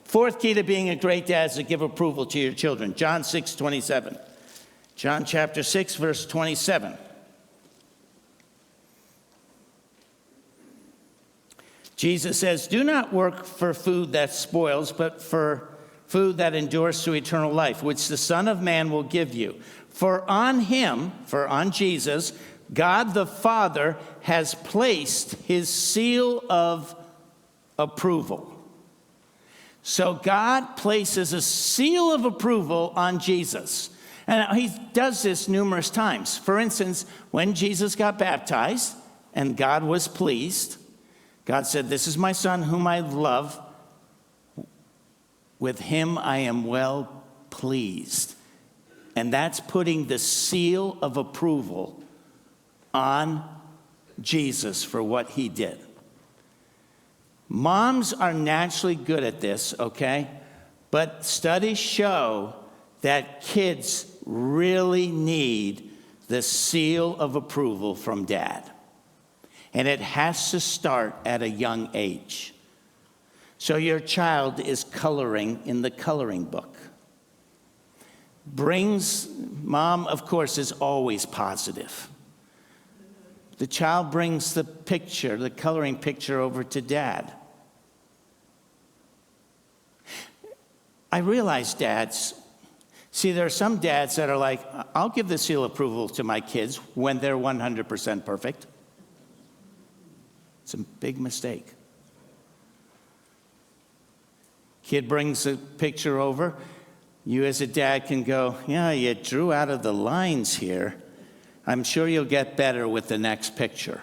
Fourth key to being a great dad is to give approval to your children. John 6:27. John chapter 6, verse 27. Jesus says, "Do not work for food that spoils, but for food that endures to eternal life, which the Son of Man will give you. For on Jesus, God the Father has placed his seal of approval." So God places a seal of approval on Jesus. And he does this numerous times. For instance, when Jesus got baptized and God was pleased, God said, "This is my son whom I love. With him I am well pleased." And that's putting the seal of approval on Jesus for what he did. Moms are naturally good at this, okay? But studies show that kids really need the seal of approval from dad. And it has to start at a young age. So your child is coloring in the coloring book. Mom, of course, is always positive. The child brings the picture, the coloring picture, over to dad. I realize dads, see, there are some dads that are like, I'll give the seal of approval to my kids when they're 100% perfect. It's a big mistake. Kid brings a picture over. You as a dad can go, "Yeah, you drew out of the lines here. I'm sure you'll get better with the next picture."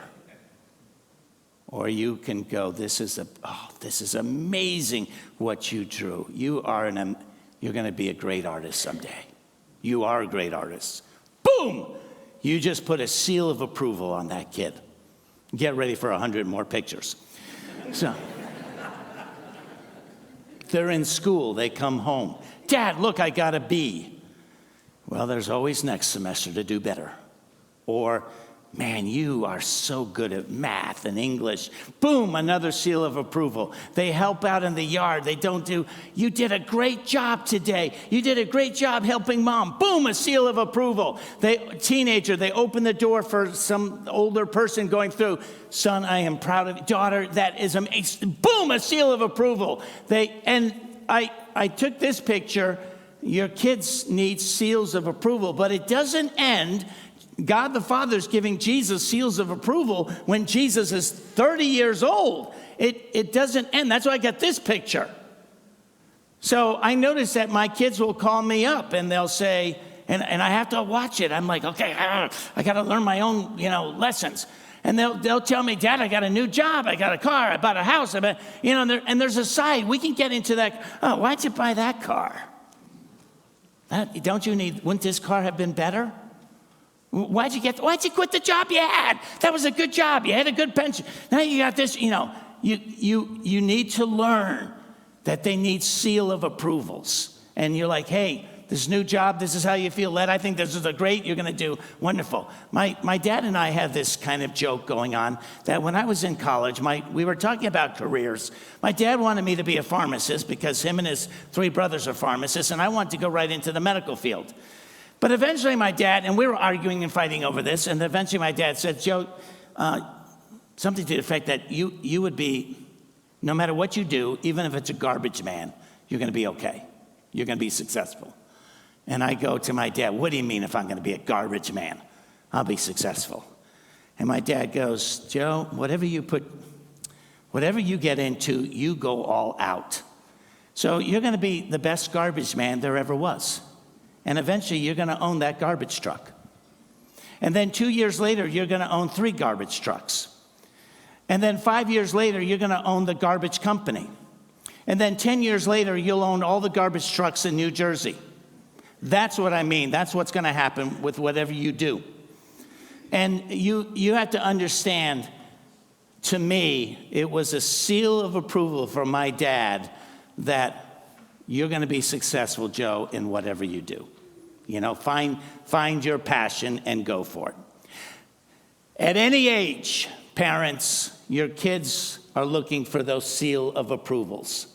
Or you can go, this is amazing what you drew. You're going to be a great artist someday. You are a great artist. Boom! You just put a seal of approval on that kid. Get ready for 100 more pictures. So they're in school, they come home. "Dad, look, I got a B." Well, there's always next semester to do better. Or, "Man, you are so good at math and English." Boom, another seal of approval. They help out in the yard. "You did a great job today. You did a great job helping mom." Boom, a seal of approval. Teenager, they open the door for some older person going through. "Son, I am proud of you." "Daughter, that is amazing." Boom, a seal of approval. I took this picture. Your kids need seals of approval, but it doesn't end. God the Father's giving Jesus seals of approval when Jesus is 30 years old. It doesn't end. That's why I got this picture. So I notice that my kids will call me up and they'll say, and I have to watch it. I'm like, okay, I got to learn my own, lessons. And they'll tell me, "Dad, I got a new job. I got a car. I bought a house." And there's a side. We can get into that. "Oh, why'd you buy that car? Wouldn't this car have been better? Why'd you quit the job you had? That was a good job. You had a good pension. Now you got this." You need to learn that they need seal of approvals. And you're like, "Hey, this new job, this is how you feel. Led, I think this is great. You're going to do wonderful." My dad and I had this kind of joke going on that when I was in college, we were talking about careers. My dad wanted me to be a pharmacist because him and his 3 brothers are pharmacists, and I wanted to go right into the medical field. But eventually my dad, and we were arguing and fighting over this, and eventually my dad said, "Joe, something to the effect that you would be, no matter what you do, even if it's a garbage man, you're going to be okay. You're going to be successful." And I go to my dad, "What do you mean if I'm going to be a garbage man? I'll be successful." And my dad goes, "Joe, whatever you get into, you go all out. So you're going to be the best garbage man there ever was. And eventually you're going to own that garbage truck. And then 2 years later, you're going to own 3 garbage trucks. And then 5 years later, you're going to own the garbage company. And then 10 years later, you'll own all the garbage trucks in New Jersey. That's what I mean. That's what's going to happen with whatever you do." And you have to understand, to me, it was a seal of approval from my dad that you're going to be successful, Joe, in whatever you do. Find your passion and go for it. At any age, parents, your kids are looking for those seal of approvals.